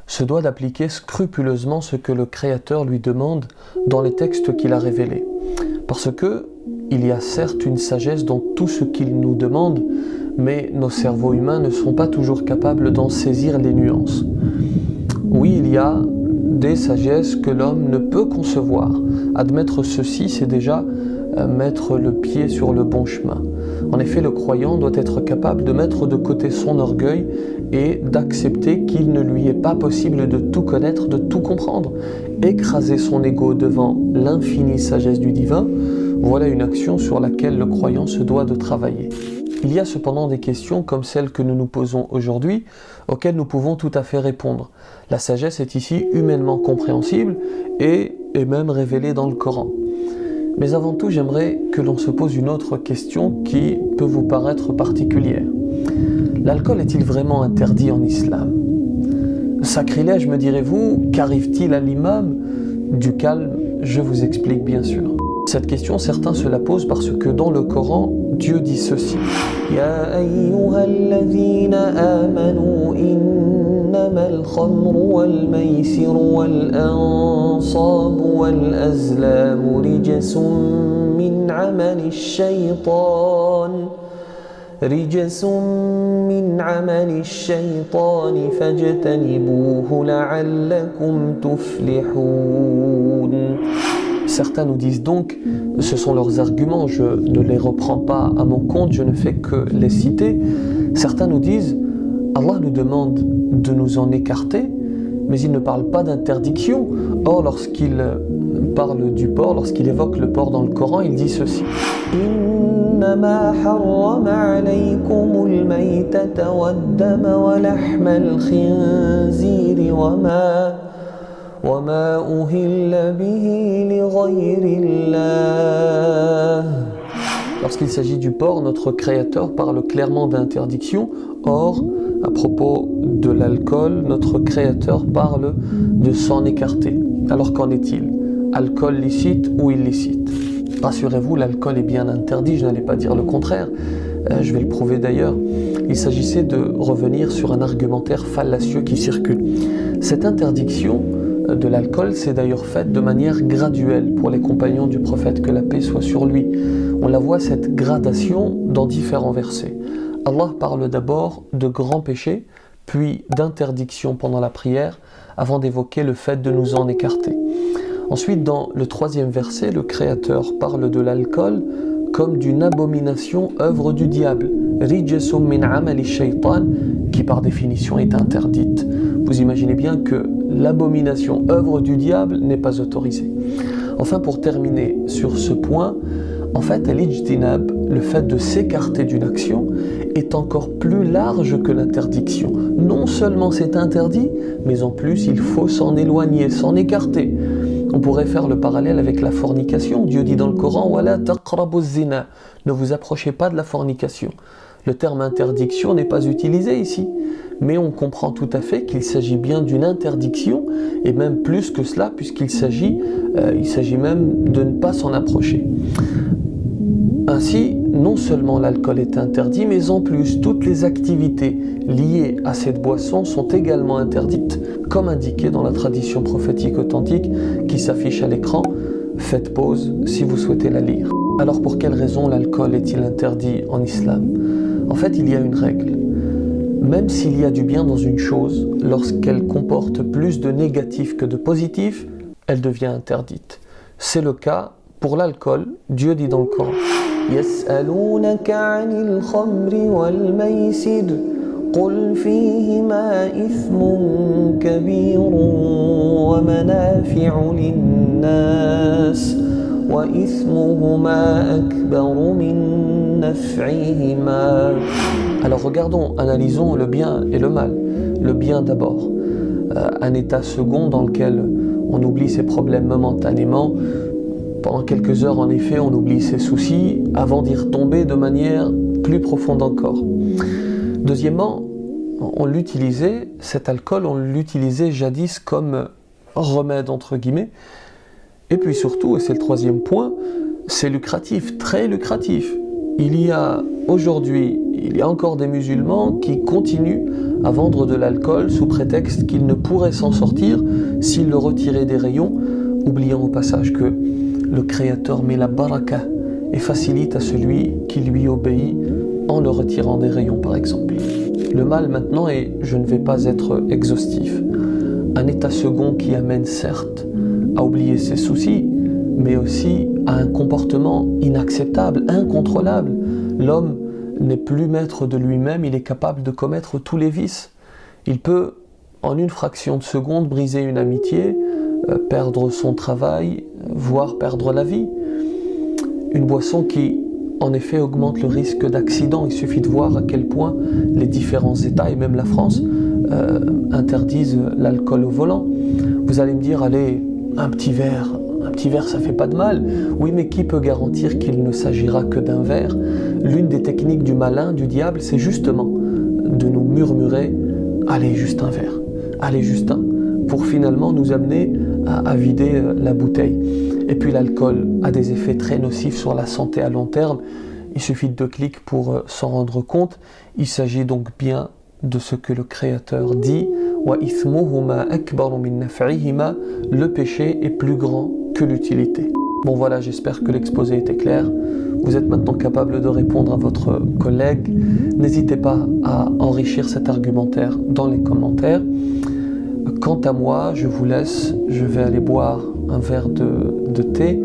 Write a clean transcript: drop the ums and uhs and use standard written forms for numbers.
se doit d'appliquer scrupuleusement ce que le Créateur lui demande dans les textes qu'il a révélés. Parce que il y a certes une sagesse dans tout ce qu'il nous demande, mais nos cerveaux humains ne sont pas toujours capables d'en saisir les nuances. Oui, il y a des sagesses que l'homme ne peut concevoir. Admettre ceci, c'est déjà mettre le pied sur le bon chemin. En effet, le croyant doit être capable de mettre de côté son orgueil et d'accepter qu'il ne lui est pas possible de tout connaître, de tout comprendre. Écraser son ego devant l'infinie sagesse du divin, voilà une action sur laquelle le croyant se doit de travailler. Il y a cependant des questions comme celles que nous nous posons aujourd'hui, auxquelles nous pouvons tout à fait répondre. La sagesse est ici humainement compréhensible et est même révélée dans le Coran. Mais avant tout, j'aimerais que l'on se pose une autre question qui peut vous paraître particulière. L'alcool est-il vraiment interdit en islam ? Sacrilège, me direz-vous, qu'arrive-t-il à l'imam ? Du calme, je vous explique bien sûr. Cette question, certains se la posent parce que dans le Coran, Dieu dit ceci. Ya ayyuhalladhina amanu innamal khamru wal maysiru wal ansabu wal azlamu rijsun min amali shaytan. رجس من عمل الشيطان فاجتنبوه لعلكم تفلحون. Certains nous disent donc, ce sont leurs arguments, je ne les reprends pas à mon compte, je ne fais que les citer. Certains nous disent, Allah nous demande de nous en écarter, mais il ne parle pas d'interdiction. Or, lorsqu'il parle du porc, lorsqu'il évoque le porc dans le Coran, il dit ceci. إنما حرم عليكم الميتة والدم ولحم الخنزير وما أهل به لغير الله. Lorsqu'il s'agit du porc, notre Créateur parle clairement d'interdiction. Or, à propos de l'alcool, notre Créateur parle de s'en écarter. Alors qu'en est-il ? Alcool licite ou illicite ? Rassurez-vous, l'alcool est bien interdit, je n'allais pas dire le contraire, je vais le prouver d'ailleurs. Il s'agissait de revenir sur un argumentaire fallacieux qui circule. Cette interdiction de l'alcool s'est d'ailleurs faite de manière graduelle pour les compagnons du prophète, que la paix soit sur lui. On la voit, cette gradation, dans différents versets. Allah parle d'abord de grands péchés, puis d'interdiction pendant la prière, avant d'évoquer le fait de nous en écarter. Ensuite, dans le 3e verset, le Créateur parle de l'alcool comme d'une abomination, œuvre du diable, rijsum min amali shaytan, qui par définition est interdite. Vous imaginez bien que l'abomination, œuvre du diable, n'est pas autorisée. Enfin, pour terminer sur ce point, en fait, al-ijtinab, le fait de s'écarter d'une action, est encore plus large que l'interdiction. Non seulement c'est interdit, mais en plus il faut s'en éloigner, s'en écarter. On pourrait faire le parallèle avec la fornication. Dieu dit dans le Coran, Wala taqrabu zina, ne vous approchez pas de la fornication. Le terme interdiction n'est pas utilisé ici, mais on comprend tout à fait qu'il s'agit bien d'une interdiction, et même plus que cela, puisqu'il s'agit même de ne pas s'en approcher. Ainsi, non seulement l'alcool est interdit, mais en plus, toutes les activités liées à cette boisson sont également interdites, comme indiqué dans la tradition prophétique authentique qui s'affiche à l'écran. Faites pause si vous souhaitez la lire. Alors pour quelle raison l'alcool est-il interdit en islam ? En fait, il y a une règle. Même s'il y a du bien dans une chose, lorsqu'elle comporte plus de négatif que de positif, elle devient interdite. C'est le cas pour l'alcool. Dieu dit dans le Coran, يسألونك عن الخمر والميسر قل فيهما إثم كبير ومنافع للناس وإثمهما أكبر من نفعهما. Alors regardons, analysons le bien et le mal. Le bien d'abord, un état second dans lequel on oublie ses problèmes momentanément. Pendant quelques heures, en effet, on oublie ses soucis avant d'y retomber de manière plus profonde encore. Deuxièmement, cet alcool, on l'utilisait jadis comme remède, entre guillemets. Et puis surtout, et c'est le 3e point, c'est lucratif, très lucratif. Il y a aujourd'hui, il y a encore des musulmans qui continuent à vendre de l'alcool sous prétexte qu'ils ne pourraient s'en sortir s'ils le retiraient des rayons, oubliant au passage que le Créateur met la baraka et facilite à celui qui lui obéit en le retirant des rayons par exemple. Le mal maintenant est, je ne vais pas être exhaustif, un état second qui amène certes à oublier ses soucis, mais aussi à un comportement inacceptable, incontrôlable. L'homme n'est plus maître de lui-même, il est capable de commettre tous les vices. Il peut, en une fraction de seconde, briser une amitié, perdre son travail, voire perdre la vie. Une boisson qui, en effet, augmente le risque d'accident. Il suffit de voir à quel point les différents États, et même la France, interdisent l'alcool au volant. Vous allez me dire, allez, un petit verre, ça fait pas de mal. Oui, mais qui peut garantir qu'il ne s'agira que d'un verre? L'une des techniques du malin, du diable, c'est justement de nous murmurer « allez, juste un verre, allez, juste un », pour finalement nous amener à vider la bouteille. Et puis l'alcool a des effets très nocifs sur la santé à long terme. Il suffit de 2 clics pour s'en rendre compte. Il s'agit donc bien de ce que le Créateur dit « Wa ithmuhuma akbaru min naf'ihima » le péché est plus grand que l'utilité. Bon voilà, j'espère que l'exposé était clair. Vous êtes maintenant capable de répondre à votre collègue. N'hésitez pas à enrichir cet argumentaire dans les commentaires. Quant à moi, je vous laisse, je vais aller boire un verre de thé